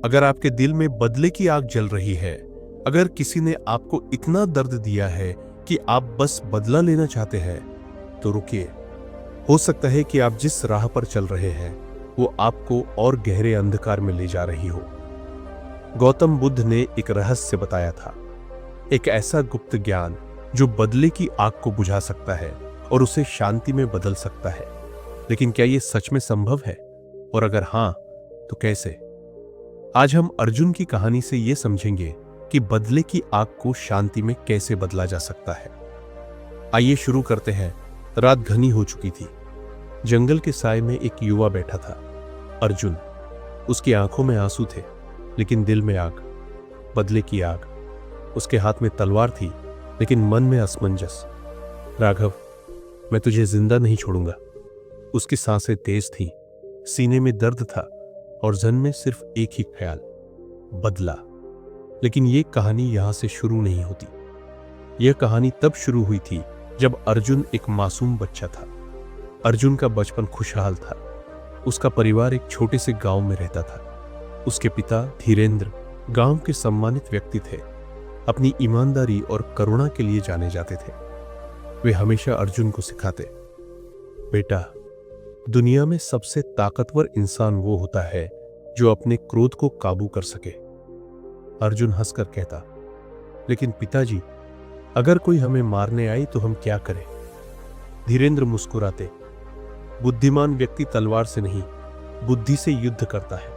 अगर आपके दिल में बदले की आग जल रही है, अगर किसी ने आपको इतना दर्द दिया है कि आप बस बदला लेना चाहते हैं, तो रुकिए। हो सकता है कि आप जिस राह पर चल रहे हैं वो आपको और गहरे अंधकार में ले जा रही हो। गौतम बुद्ध ने एक रहस्य बताया था, एक ऐसा गुप्त ज्ञान जो बदले की आग को बुझा सकता है और उसे शांति में बदल सकता है। लेकिन क्या यह सच में संभव है? और अगर हां, तो कैसे? आज हम अर्जुन की कहानी से यह समझेंगे कि बदले की आग को शांति में कैसे बदला जा सकता है। आइए शुरू करते हैं। रात घनी हो चुकी थी। जंगल के साए में एक युवा बैठा था, अर्जुन। उसकी आंखों में आंसू थे, लेकिन दिल में आग, बदले की आग। उसके हाथ में तलवार थी, लेकिन मन में असमंजस। राघव, मैं तुझे जिंदा नहीं छोड़ूंगा। उसकी सांसें तेज थीं, सीने में दर्द था और जन में सिर्फ एक ही ख्याल, बदला। लेकिन यह कहानी यहां से शुरू नहीं होती। यह कहानी तब शुरू हुई थी जब अर्जुन एक मासूम बच्चा था। अर्जुन का बचपन खुशहाल था। उसका परिवार एक छोटे से गांव में रहता था। उसके पिता धीरेंद्र गांव के सम्मानित व्यक्ति थे। अपनी ईमानदारी और करुणा के लिए जाने जाते थे। वे हमेशा अर्जुन को सिखाते, बेटा, दुनिया में सबसे ताकतवर इंसान वो होता है जो अपने क्रोध को काबू कर सके। अर्जुन हंसकर कहता, लेकिन पिताजी, अगर कोई हमें मारने आए तो हम क्या करें? धीरेंद्र मुस्कुराते, बुद्धिमान व्यक्ति तलवार से नहीं, बुद्धि से युद्ध करता है।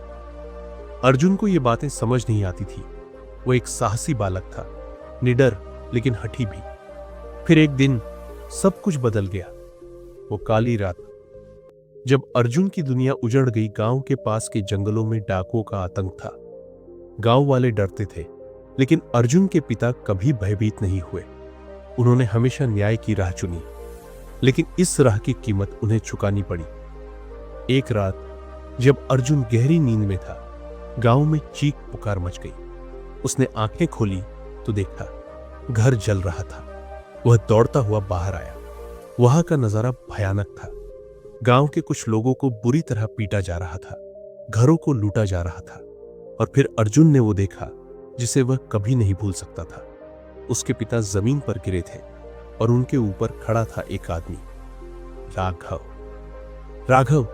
अर्जुन को ये बातें समझ नहीं आती थी। वो एक साहसी बालक था, निडर लेकिन हठी भी। फिर एक दिन सब कुछ बदल गया। वो काली रात, जब अर्जुन की दुनिया उजड़ गई। गांव के पास के जंगलों में डाकुओं का आतंक था। गांव वाले डरते थे, लेकिन अर्जुन के पिता कभी भयभीत नहीं हुए। उन्होंने हमेशा न्याय की राह चुनी, लेकिन इस राह की कीमत उन्हें चुकानी पड़ी। एक रात जब अर्जुन गहरी नींद में था, गांव में चीख पुकार मच गई। उसने आंखें खोली तो देखा घर जल रहा था। वह दौड़ता हुआ बाहर आया। वहां का नजारा भयानक था। गांव के कुछ लोगों को बुरी तरह पीटा जा रहा था, घरों को लूटा जा रहा था। और फिर अर्जुन ने वो देखा जिसे वह कभी नहीं भूल सकता था। उसके पिता जमीन पर गिरे थे और उनके ऊपर खड़ा था एक आदमी, राघव। राघव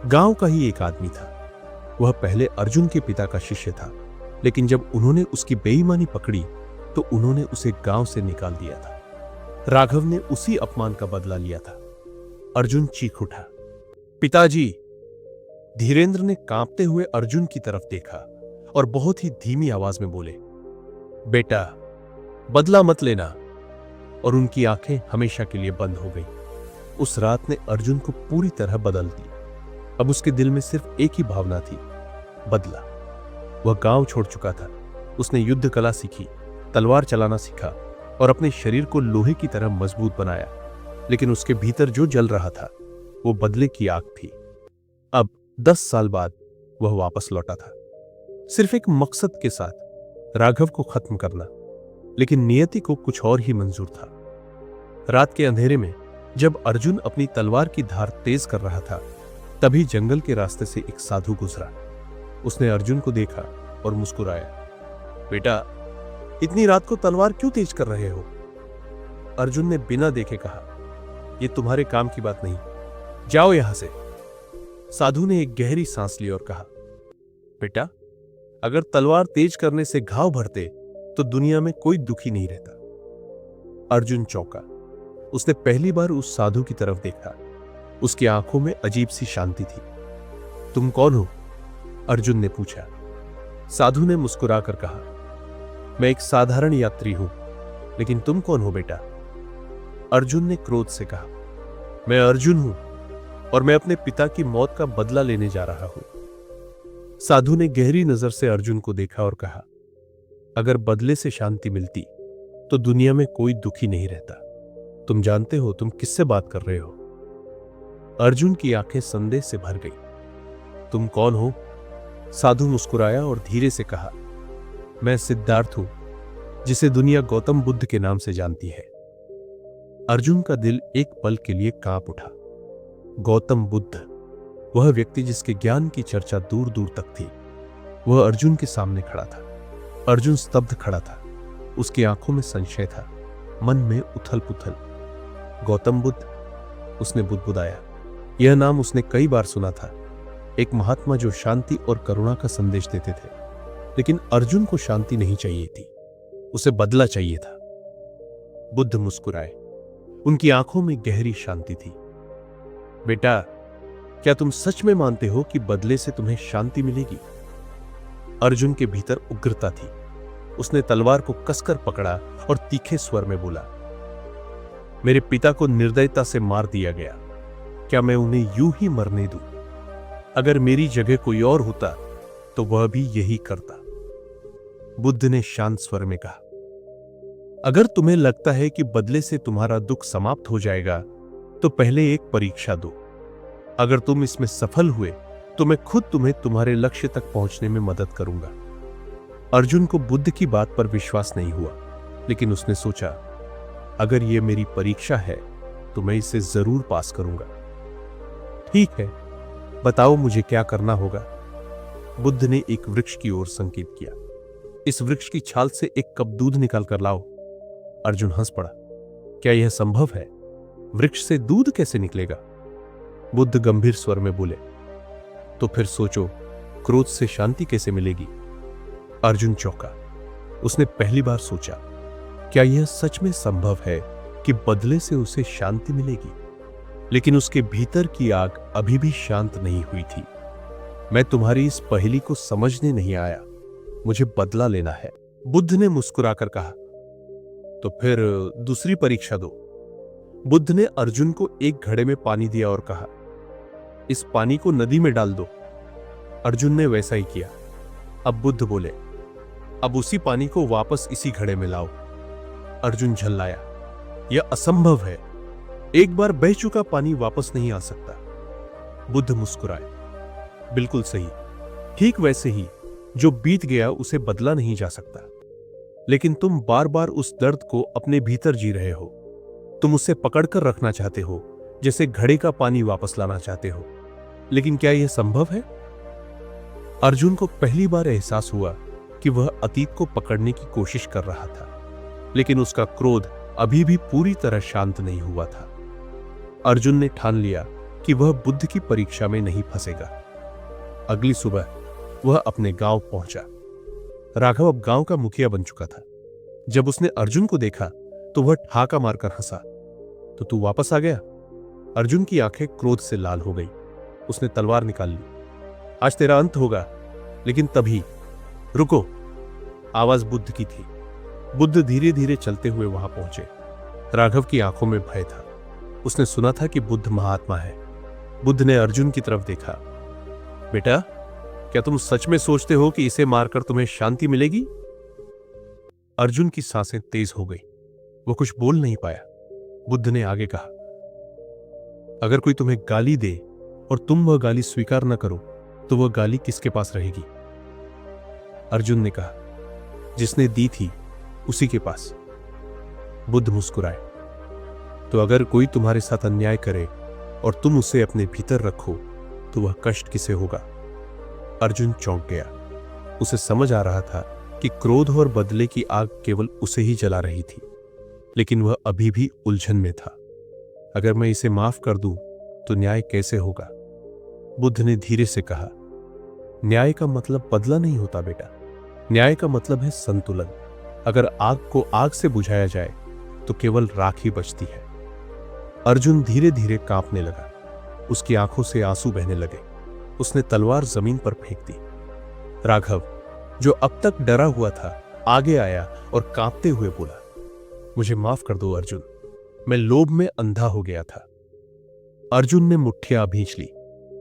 गांव का ही एक आदमी था। वह पहले अर्जुन के पिता का शिष्य था, लेकिन जब उन्होंने उसकी बेईमानी पकड़ी तो उन्होंने उसे गांव से निकाल दिया था। राघव ने उसी अपमान का बदला लिया था। अर्जुन चीख उठा, पिताजी! धीरेंद्र ने कांपते हुए अर्जुन की तरफ देखा और बहुत ही धीमी आवाज में बोले, बेटा, बदला मत लेना। और उनकी आंखें हमेशा के लिए बंद हो गई। उस रात ने अर्जुन को पूरी तरह बदल दिया। अब उसके दिल में सिर्फ एक ही भावना थी, बदला। वह गांव छोड़ चुका था। उसने युद्ध कला सीखी, तलवार चलाना सीखा और अपने शरीर को लोहे की तरह मजबूत बनाया। लेकिन उसके भीतर जो जल रहा था वो बदले की आग थी। अब 10 साल बाद वह वापस लौटा था, सिर्फ एक मकसद के साथ, राघव को खत्म करना। लेकिन नियति को कुछ और ही मंजूर था। रात के अंधेरे में जब अर्जुन अपनी तलवार की धार तेज कर रहा था, तभी जंगल के रास्ते से एक साधु गुजरा। उसने अर्जुन को देखा और मुस्कुराया, बेटा, इतनी रात को तलवार क्यों तेज कर रहे हो? अर्जुन ने बिना देखे कहा, यह तुम्हारे काम की बात नहीं, जाओ यहां से। साधु ने एक गहरी सांस ली और कहा, बेटा, अगर तलवार तेज करने से घाव भरते तो दुनिया में कोई दुखी नहीं रहता। अर्जुन चौंका। उसने पहली बार उस साधु की तरफ देखा। उसकी आंखों में अजीब सी शांति थी। तुम कौन हो? अर्जुन ने पूछा। साधु ने मुस्कुराकर कहा, मैं एक साधारण यात्री हूं, लेकिन तुम कौन हो बेटा? अर्जुन ने क्रोध से कहा, मैं अर्जुन हूं और मैं अपने पिता की मौत का बदला लेने जा रहा हूं। साधु ने गहरी नजर से अर्जुन को देखा और कहा, अगर बदले से शांति मिलती तो दुनिया में कोई दुखी नहीं रहता। तुम जानते हो तुम किससे बात कर रहे हो? अर्जुन की आंखें संदेह से भर गई। तुम कौन हो? साधु मुस्कुराया और धीरे से कहा, मैं सिद्धार्थ हूं, जिसे दुनिया गौतम बुद्ध के नाम से जानती है। अर्जुन का दिल एक पल के लिए कांप उठा। गौतम बुद्ध, वह व्यक्ति जिसके ज्ञान की चर्चा दूर दूर तक थी। वह अर्जुन के सामने खड़ा था। अर्जुन स्तब्ध खड़ा था। उसकी आंखों में संशय था, मन में उथल पुथल। गौतम बुद्ध, उसने बुदबुदाया। यह नाम उसने कई बार सुना था, एक महात्मा जो शांति और करुणा का संदेश देते थे। लेकिन अर्जुन को शांति नहीं चाहिए थी, उसे बदला चाहिए था। बुद्ध मुस्कुराए। उनकी आंखों में गहरी शांति थी। बेटा, क्या तुम सच में मानते हो कि बदले से तुम्हें शांति मिलेगी? अर्जुन के भीतर उग्रता थी। उसने तलवार को कसकर पकड़ा और तीखे स्वर में बोला, मेरे पिता को निर्दयता से मार दिया गया, क्या मैं उन्हें यूं ही मरने दूं? अगर मेरी जगह कोई और होता तो वह भी यही करता। बुद्ध ने शांत स्वर में कहा, अगर तुम्हें लगता है कि बदले से तुम्हारा दुख समाप्त हो जाएगा तो पहले एक परीक्षा दो। अगर तुम इसमें सफल हुए तो मैं खुद तुम्हें तुम्हारे लक्ष्य तक पहुंचने में मदद करूंगा। अर्जुन को बुद्ध की बात पर विश्वास नहीं हुआ, लेकिन उसने सोचा, अगर यह मेरी परीक्षा है तो मैं इसे जरूर पास करूंगा। ठीक है, बताओ मुझे क्या करना होगा। बुद्ध ने एक वृक्ष की ओर संकेत किया। इस वृक्ष की छाल से एक कप दूध निकाल कर लाओ। अर्जुन हंस पड़ा। क्या यह संभव है? वृक्ष से दूध कैसे निकलेगा? बुद्ध गंभीर स्वर में बोले, तो फिर सोचो, क्रोध से शांति कैसे मिलेगी? अर्जुन चौंका। उसने पहली बार सोचा, क्या यह सच में संभव है कि बदले से उसे शांति मिलेगी? लेकिन उसके भीतर की आग अभी भी शांत नहीं हुई थी। मैं तुम्हारी इस पहेली को समझने नहीं आया, मुझे बदला लेना है। बुद्ध ने मुस्कुराकर कहा, तो फिर दूसरी परीक्षा दो। बुद्ध ने अर्जुन को एक घड़े में पानी दिया और कहा, इस पानी को नदी में डाल दो। अर्जुन ने वैसा ही किया। अब बुद्ध बोले, अब उसी पानी को वापस इसी घड़े में लाओ। अर्जुन झल्लाया, यह असंभव है, एक बार बह चुका पानी वापस नहीं आ सकता। बुद्ध मुस्कुराए, बिल्कुल सही, ठीक वैसे ही जो बीत गया उसे बदला नहीं जा सकता। लेकिन तुम बार बार उस दर्द को अपने भीतर जी रहे हो। तुम उसे पकड़कर रखना चाहते हो, जैसे घड़े का पानी वापस लाना चाहते हो। लेकिन क्या यह संभव है? अर्जुन को पहली बार एहसास हुआ कि वह अतीत को पकड़ने की कोशिश कर रहा था, लेकिन उसका क्रोध अभी भी पूरी तरह शांत नहीं हुआ था। अर्जुन ने ठान लिया कि वह बुद्ध की परीक्षा में नहीं फंसेगा। अगली सुबह वह अपने गांव पहुंचा। राघव अब गांव का मुखिया बन चुका था। जब उसने अर्जुन को देखा तो वह ठहाका मारकर हंसा, तो तू वापस आ गया? अर्जुन की आंखें क्रोध से लाल हो गई। उसने तलवार निकाल ली। आज तेरा अंत होगा। लेकिन तभी, रुको, आवाज बुद्ध की थी। बुद्ध धीरे धीरे चलते हुए वहां पहुंचे। राघव की आंखों में भय था। उसने सुना था कि बुद्ध महात्मा है। बुद्ध ने अर्जुन की तरफ देखा। बेटा, क्या तुम सच में सोचते हो कि इसे मारकर तुम्हें शांति मिलेगी? अर्जुन की सांसें तेज हो गई। वो कुछ बोल नहीं पाया। बुद्ध ने आगे कहा, अगर कोई तुम्हें गाली दे और तुम वह गाली स्वीकार न करो तो वह गाली किसके पास रहेगी? अर्जुन ने कहा, जिसने दी थी उसी के पास। बुद्ध मुस्कुराए, तो अगर कोई तुम्हारे साथ अन्याय करे और तुम उसे अपने भीतर रखो तो वह कष्ट किसे होगा? अर्जुन चौंक गया। उसे समझ आ रहा था कि क्रोध और बदले की आग केवल उसे ही जला रही थी, लेकिन वह अभी भी उलझन में था। अगर मैं इसे माफ कर दूं तो न्याय कैसे होगा? बुद्ध ने धीरे से कहा, न्याय का मतलब बदला नहीं होता बेटा। न्याय का मतलब है संतुलन। अगर आग को आग से बुझाया जाए तो केवल राख ही बचती है। अर्जुन धीरे धीरे कांपने लगा। उसकी आंखों से आंसू बहने लगे। उसने तलवार जमीन पर फेंक दी। राघव, जो अब तक डरा हुआ था, आगे आया और कांपते हुए बोला, मुझे माफ कर दो अर्जुन, मैं लोभ में अंधा हो गया था। अर्जुन ने मुट्ठियां भींच ली।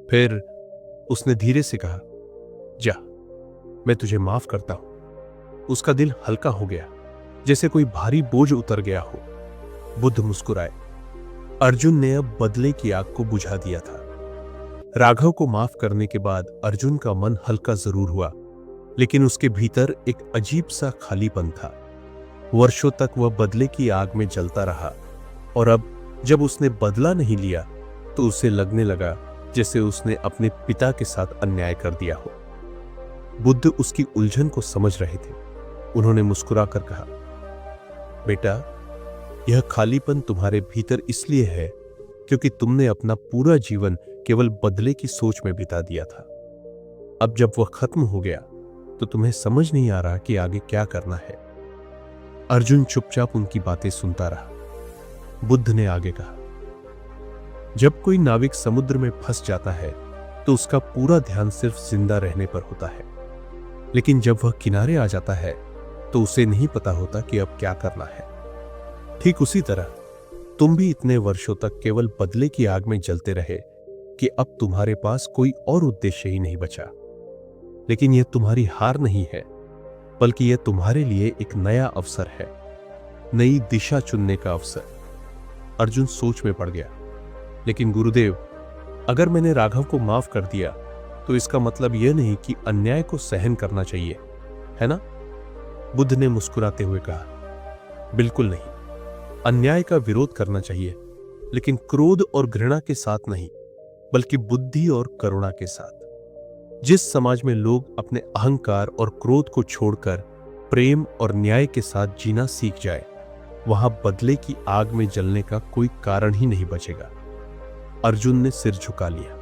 फिर उसने धीरे से कहा, जा, मैं तुझे माफ करता हूं। उसका दिल हल्का हो गया, जैसे कोई भारी बोझ उतर गया हो। बुद्ध मुस्कुराए। अर्जुन ने अब बदले की आग को बुझा दिया था। राघव को माफ करने के बाद अर्जुन का मन हल्का जरूर हुआ, लेकिन उसके भीतर एक अजीब सा खालीपन था। वर्षों तक वह बदले की आग में जलता रहा, और अब जब उसने बदला नहीं लिया तो उसे लगने लगा जैसे उसने अपने पिता के साथ अन्याय कर दिया हो। बुद्ध उसकी उलझन को समझ रहे थे। उन्होंने मुस्कुराकर कहा, बेटा, यह खालीपन तुम्हारे भीतर इसलिए है क्योंकि तुमने अपना पूरा जीवन केवल बदले की सोच में बिता दिया था। अब जब वह खत्म हो गया तो तुम्हें समझ नहीं आ रहा कि आगे क्या करना है। अर्जुन चुपचाप उनकी बातें सुनता रहा। बुद्ध ने आगे कहा, जब कोई नाविक समुद्र में फंस जाता है तो उसका पूरा ध्यान सिर्फ जिंदा रहने पर होता है, लेकिन जब वह किनारे आ जाता है तो उसे नहीं पता होता कि अब क्या करना है। ठीक उसी तरह तुम भी इतने वर्षों तक केवल बदले की आग में जलते रहे कि अब तुम्हारे पास कोई और उद्देश्य ही नहीं बचा। लेकिन यह तुम्हारी हार नहीं है, बल्कि यह तुम्हारे लिए एक नया अवसर है, नई दिशा चुनने का अवसर। अर्जुन सोच में पड़ गया। लेकिन गुरुदेव, अगर मैंने राघव को माफ कर दिया तो इसका मतलब यह नहीं कि अन्याय को सहन करना चाहिए, है ना? बुद्ध ने मुस्कुराते हुए कहा, बिल्कुल नहीं। अन्याय का विरोध करना चाहिए, लेकिन क्रोध और घृणा के साथ नहीं, बल्कि बुद्धि और करुणा के साथ। जिस समाज में लोग अपने अहंकार और क्रोध को छोड़कर प्रेम और न्याय के साथ जीना सीख जाए, वहां बदले की आग में जलने का कोई कारण ही नहीं बचेगा। अर्जुन ने सिर झुका लिया।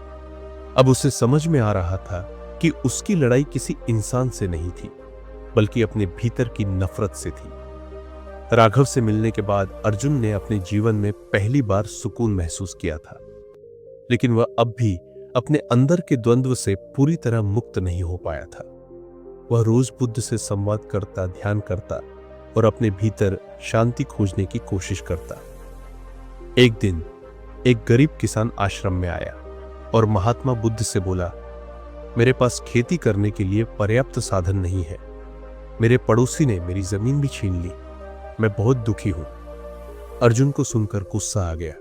अब उसे समझ में आ रहा था कि उसकी लड़ाई किसी इंसान से नहीं थी, बल्कि अपने भीतर की नफरत से थी। राघव से मिलने के बाद अर्जुन ने अपने जीवन में पहली बार सुकून महसूस किया था, लेकिन वह अब भी अपने अंदर के द्वंद्व से पूरी तरह मुक्त नहीं हो पाया था। वह रोज बुद्ध से संवाद करता, ध्यान करता और अपने भीतर शांति खोजने की कोशिश करता। एक दिन एक गरीब किसान आश्रम में आया और महात्मा बुद्ध से बोला, मेरे पास खेती करने के लिए पर्याप्त साधन नहीं है। मेरे पड़ोसी ने मेरी जमीन भी छीन ली। मैं बहुत दुखी हूं। अर्जुन को सुनकर गुस्सा आ गया।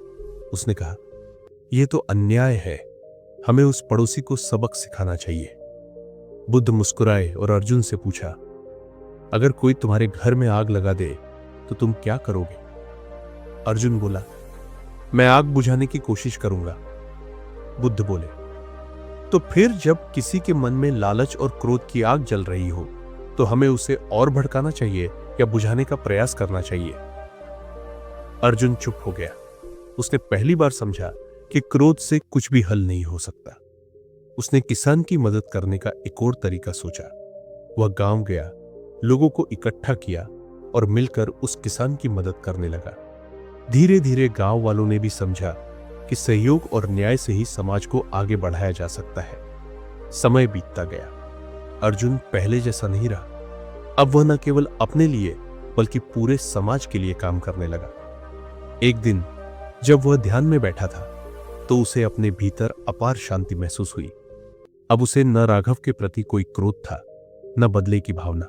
उसने कहा, यह तो अन्याय है। हमें उस पड़ोसी को सबक सिखाना चाहिए। बुद्ध मुस्कुराए और अर्जुन से पूछा, अगर कोई तुम्हारे घर में आग लगा दे तो तुम क्या करोगे? अर्जुन बोला, मैं आग बुझाने की कोशिश करूंगा। बुद्ध बोले, तो फिर जब किसी के मन में लालच और क्रोध की आग जल रही हो तो हमें उसे और भड़काना चाहिए या बुझाने का प्रयास करना चाहिए? अर्जुन चुप हो गया। उसने पहली बार समझा कि क्रोध से कुछ भी हल नहीं हो सकता। उसने किसान की मदद करने का एक और तरीका सोचा। वह गांव गया, लोगों को इकट्ठा किया और मिलकर उस किसान की मदद करने लगा। धीरे धीरे गांव वालों ने भी समझा कि सहयोग और न्याय से ही समाज को आगे बढ़ाया जा सकता है। समय बीतता गया। अर्जुन पहले जैसा नहीं रहा। अब वह न केवल अपने लिए बल्कि पूरे समाज के लिए काम करने लगा। एक दिन जब वह ध्यान में बैठा था तो उसे अपने भीतर अपार शांति महसूस हुई। अब उसे न राघव के प्रति कोई क्रोध था, न बदले की भावना।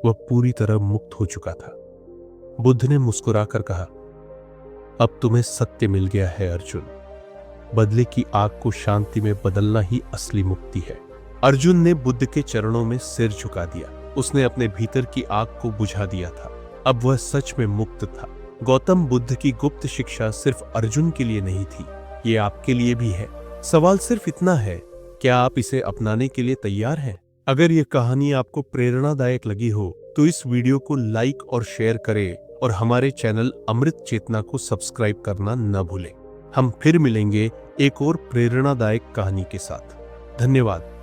वह पूरी तरह मुक्त हो चुका था। बुद्ध ने मुस्कुराकर कहा, अब तुम्हें सत्य मिल गया है अर्जुन। बदले की आग को शांति में बदलना ही असली मुक्ति है। अर्जुन ने बुद्ध के चरणों में सिर झुका दिया। उसने अपने भीतर की आग को बुझा दिया था। अब वह सच में मुक्त था। गौतम बुद्ध की गुप्त शिक्षा सिर्फ अर्जुन के लिए नहीं थी, ये आपके लिए भी है। सवाल सिर्फ इतना है, क्या आप इसे अपनाने के लिए तैयार हैं? अगर यह कहानी आपको प्रेरणादायक लगी हो तो इस वीडियो को लाइक और शेयर करें और हमारे चैनल अमृत चेतना को सब्सक्राइब करना न भूलें। हम फिर मिलेंगे एक और प्रेरणादायक कहानी के साथ। धन्यवाद।